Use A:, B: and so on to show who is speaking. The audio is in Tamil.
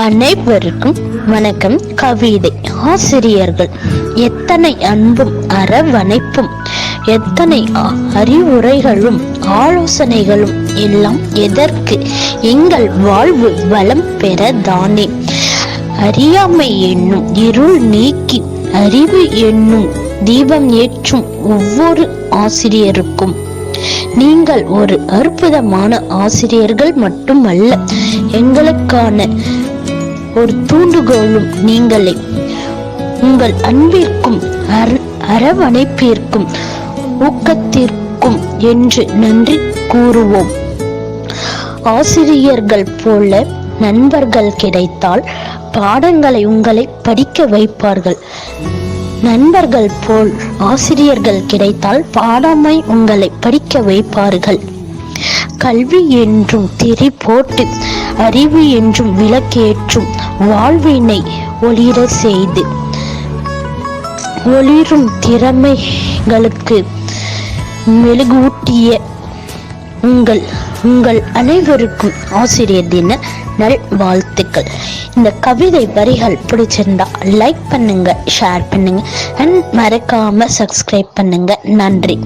A: அனைவருக்கும் வணக்கம். கவிதை. ஆசிரியர்கள் எத்தனை அன்பும் அரவணைப்பும், எத்தனை அறிவுரைகளும் ஆலோசனைகளும் எல்லாம் எதற்கு? எங்கள் வாழ்வு வளம் பெறதானே. அறியாமை என்னும் இருள் நீக்கி அறிவு என்னும் தீபம் ஏற்றும் ஒவ்வொரு ஆசிரியருக்கும் நீங்கள் ஒரு அற்புதமான ஆசிரியர்கள் மட்டுமல்ல, எங்களுக்கான ஒரு தூண்டுகோலும் நீங்களே. உங்கள் அன்பிற்கும் அரவணைப்பிற்கும் ஊக்கத்திற்கும் என்று நன்றி கூறுவோம். ஆசிரியர்கள் போல நண்பர்கள் கிடைத்தால் பாடங்களை உங்களை படிக்க வைப்பார்கள். நண்பர்கள் போல் ஆசிரியர்கள் கிடைத்தால் பாடமை உங்களை படிக்க வைப்பார்கள். கல்வி என்றும் திரி போட்டு, அறிவு என்றும் விளக்கேற்றும் வாழ்வினை ஒளிர செய்து, ஒளிரும் திறமைகளுக்கு மெழுகூட்டிய உங்கள் அனைவருக்கும் ஆசிரியர் தின நல் வாழ்த்துக்கள். இந்த கவிதை வரிகள் பிடிச்சிருந்தா லைக் பண்ணுங்க, ஷேர் பண்ணுங்க, அண்ட் மறக்காம சப்ஸ்கிரைப் பண்ணுங்க. நன்றி.